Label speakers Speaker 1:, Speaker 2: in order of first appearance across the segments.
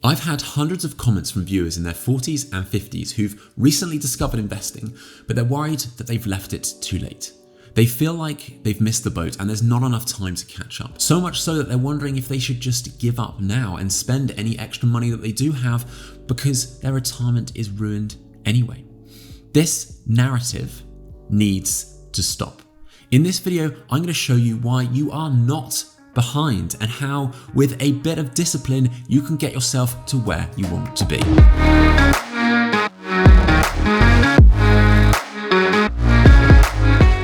Speaker 1: I've had hundreds of comments from viewers in their 40s and 50s who've recently discovered investing, but they're worried that they've left it too late. They feel like they've missed the boat and there's not enough time to catch up. So much so that they're wondering if they should just give up now and spend any extra money that they do have because their retirement is ruined anyway. This narrative needs to stop. In this video, I'm going to show you why you are not behind and how, with a bit of discipline, you can get yourself to where you want to be.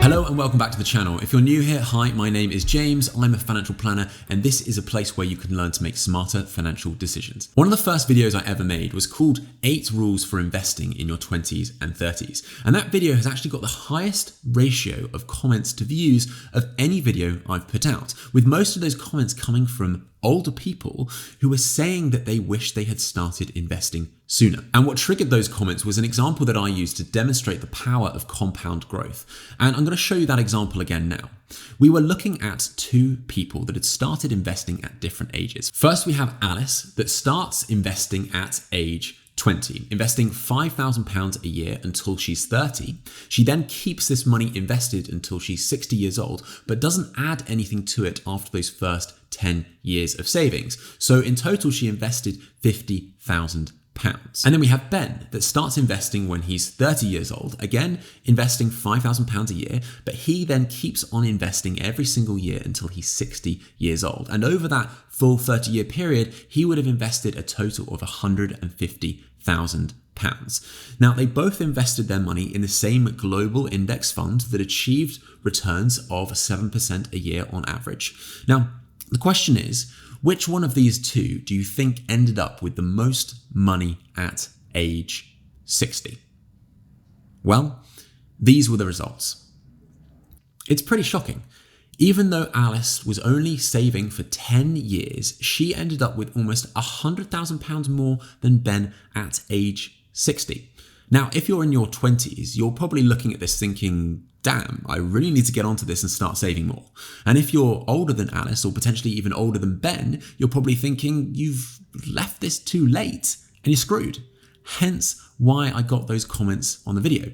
Speaker 1: Hello and welcome back to the channel. If you're new here, hi, my name is James. I'm a financial planner and this is a place where you can learn to make smarter financial decisions. One of the first videos I ever made was called 8 Rules for Investing in Your 20s and 30s. And that video has actually got the highest ratio of comments to views of any video I've put out, with most of those comments coming from older people who were saying that they wish they had started investing sooner. And what triggered those comments was an example that I used to demonstrate the power of compound growth. And I'm going to show you that example again now. We were looking at 2 people that had started investing at different ages. First, we have Alice that starts investing at age 20, investing £5,000 a year until she's 30. She then keeps this money invested until she's 60 years old, but doesn't add anything to it after those first 10 years of savings. So in total, she invested £50,000. And then we have Ben that starts investing when he's 30 years old, again, investing £5,000 a year, but he then keeps on investing every single year until he's 60 years old. And over that full 30-year period, he would have invested a total of £150,000. Now, they both invested their money in the same global index fund that achieved returns of 7% a year on average. Now, the question is, which one of these 2 do you think ended up with the most money at age 60? Well, these were the results. It's pretty shocking. Even though Alice was only saving for 10 years, she ended up with almost £100,000 more than Ben at age 60. Now, if you're in your 20s, you're probably looking at this thinking, damn, I really need to get onto this and start saving more. And if you're older than Alice, or potentially even older than Ben, you're probably thinking you've left this too late and you're screwed. Hence why I got those comments on the video.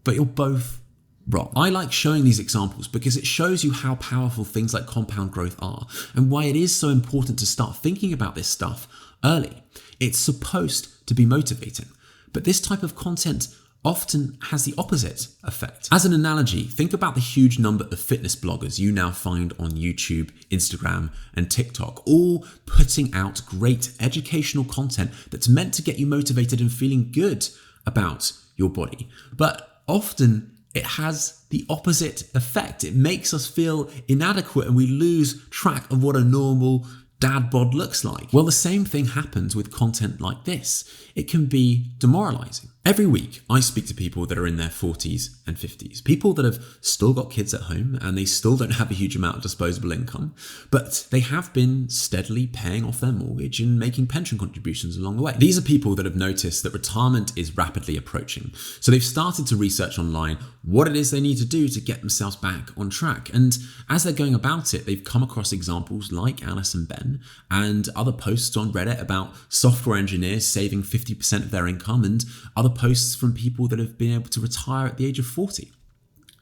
Speaker 1: But you're both wrong. I like showing these examples because it shows you how powerful things like compound growth are and why it is so important to start thinking about this stuff early. It's supposed to be motivating, but this type of content often has the opposite effect. As an analogy, think about the huge number of fitness bloggers you now find on YouTube, Instagram, and TikTok, all putting out great educational content that's meant to get you motivated and feeling good about your body. But often it has the opposite effect. It makes us feel inadequate and we lose track of what a normal dad bod looks like. Well, the same thing happens with content like this. It can be demoralizing. Every week, I speak to people that are in their 40s and 50s, people that have still got kids at home and they still don't have a huge amount of disposable income, but they have been steadily paying off their mortgage and making pension contributions along the way. These are people that have noticed that retirement is rapidly approaching. So they've started to research online what it is they need to do to get themselves back on track. And as they're going about it, they've come across examples like Alice and Ben and other posts on Reddit about software engineers saving 50% of their income and other posts from people that have been able to retire at the age of 40.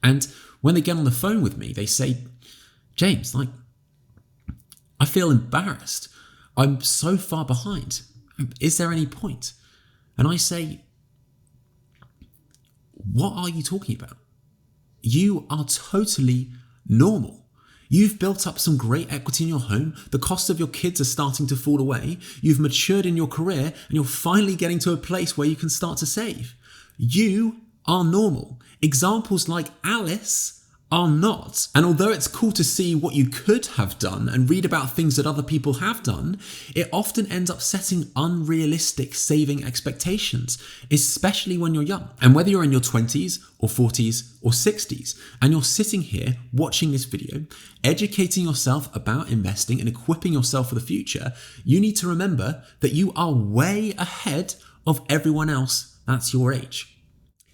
Speaker 1: And when they get on the phone with me, they say, James, I feel embarrassed. I'm so far behind. Is there any point? And I say, what are you talking about? You are totally normal. You've built up some great equity in your home. The costs of your kids are starting to fall away. You've matured in your career and you're finally getting to a place where you can start to save. You are normal. Examples like Alice are not. And although it's cool to see what you could have done and read about things that other people have done, it often ends up setting unrealistic saving expectations, especially when you're young. And whether you're in your 20s or 40s or 60s, and you're sitting here watching this video, educating yourself about investing and equipping yourself for the future, you need to remember that you are way ahead of everyone else that's your age.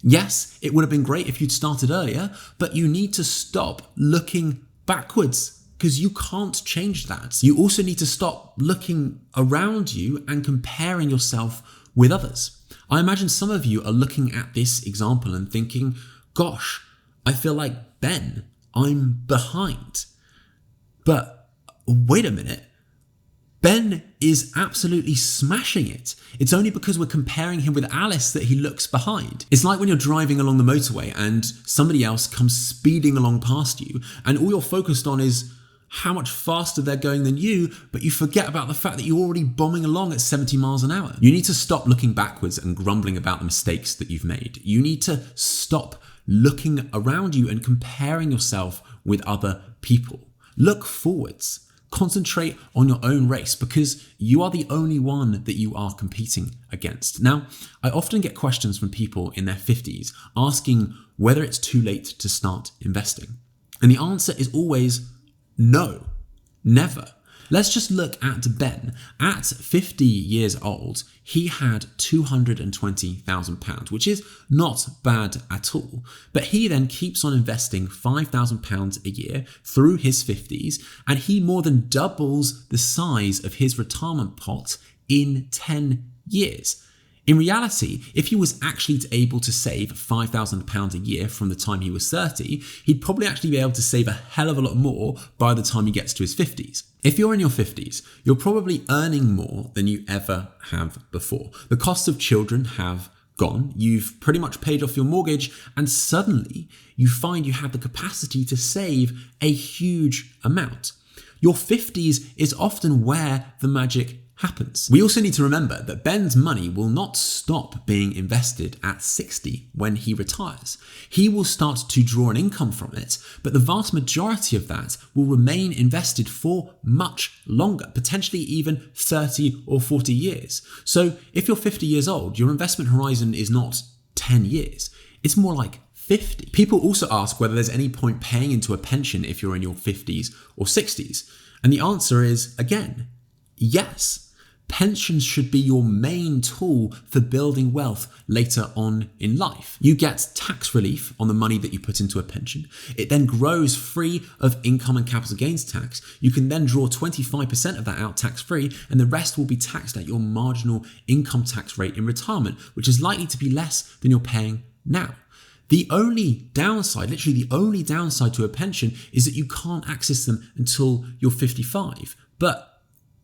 Speaker 1: Yes, it would have been great if you'd started earlier, but you need to stop looking backwards because you can't change that. You also need to stop looking around you and comparing yourself with others. I imagine some of you are looking at this example and thinking, gosh, I feel like Ben, I'm behind. But wait a minute. Ben is absolutely smashing it. It's only because we're comparing him with Alice that he looks behind. It's like when you're driving along the motorway and somebody else comes speeding along past you and all you're focused on is how much faster they're going than you, but you forget about the fact that you're already bombing along at 70 miles an hour. You need to stop looking backwards and grumbling about the mistakes that you've made. You need to stop looking around you and comparing yourself with other people. Look forwards. Concentrate on your own race because you are the only one that you are competing against. Now, I often get questions from people in their 50s asking whether it's too late to start investing. And the answer is always no, never. Let's just look at Ben. At 50 years old, he had £220,000, which is not bad at all. But he then keeps on investing £5,000 a year through his 50s, and he more than doubles the size of his retirement pot in 10 years. In reality, if he was actually able to save £5,000 a year from the time he was 30, he'd probably actually be able to save a hell of a lot more by the time he gets to his 50s. If you're in your 50s, you're probably earning more than you ever have before. The costs of children have gone, you've pretty much paid off your mortgage, and suddenly you find you have the capacity to save a huge amount. Your 50s is often where the magic happens. We also need to remember that Ben's money will not stop being invested at 60 when he retires. He will start to draw an income from it, but the vast majority of that will remain invested for much longer, potentially even 30 or 40 years. So if you're 50 years old, your investment horizon is not 10 years. It's more like 50. People also ask whether there's any point paying into a pension if you're in your 50s or 60s. And the answer is, again, yes. Pensions should be your main tool for building wealth later on in life. You get tax relief on the money that you put into a pension. It then grows free of income and capital gains tax. You can then draw 25% of that out tax-free, and the rest will be taxed at your marginal income tax rate in retirement, which is likely to be less than you're paying now. The only downside, literally the only downside to a pension is that you can't access them until you're 55. But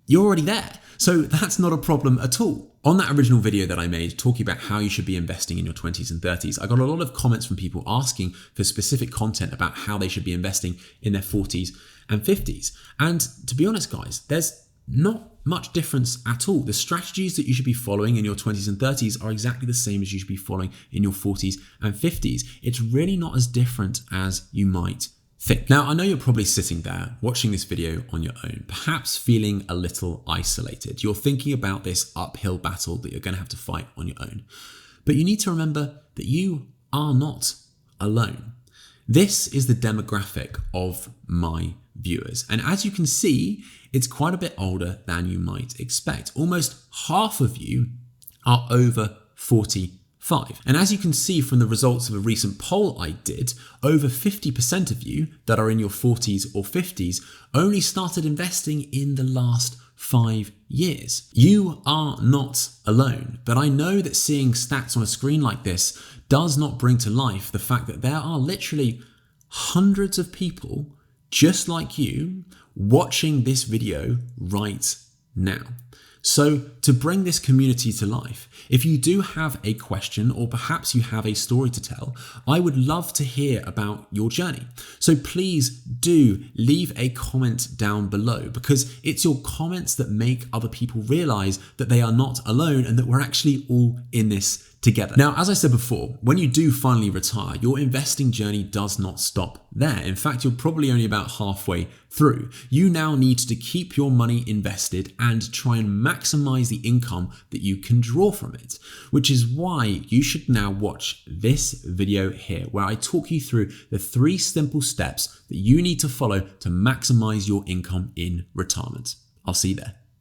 Speaker 1: you're already there. So that's not a problem at all. On that original video that I made talking about how you should be investing in your 20s and 30s, I got a lot of comments from people asking for specific content about how they should be investing in their 40s and 50s. And to be honest, guys, there's not much difference at all. The strategies that you should be following in your 20s and 30s are exactly the same as you should be following in your 40s and 50s. It's really not as different as you might think. Now, I know you're probably sitting there watching this video on your own, perhaps feeling a little isolated. You're thinking about this uphill battle that you're going to have to fight on your own. But you need to remember that you are not alone. This is the demographic of my viewers. And as you can see, it's quite a bit older than you might expect. Almost half of you are over 45. And as you can see from the results of a recent poll I did, over 50% of you that are in your 40s or 50s only started investing in the last 5 years. You are not alone, but I know that seeing stats on a screen like this does not bring to life the fact that there are literally hundreds of people just like you watching this video right now. So to bring this community to life, if you do have a question or perhaps you have a story to tell, I would love to hear about your journey. So please do leave a comment down below because it's your comments that make other people realize that they are not alone and that we're actually all in this together. Now, as I said before, when you do finally retire, your investing journey does not stop there. In fact, you're probably only about halfway through. You now need to keep your money invested and try and maximize the income that you can draw from it, which is why you should now watch this video here, where I talk you through the 3 simple steps that you need to follow to maximize your income in retirement. I'll see you there.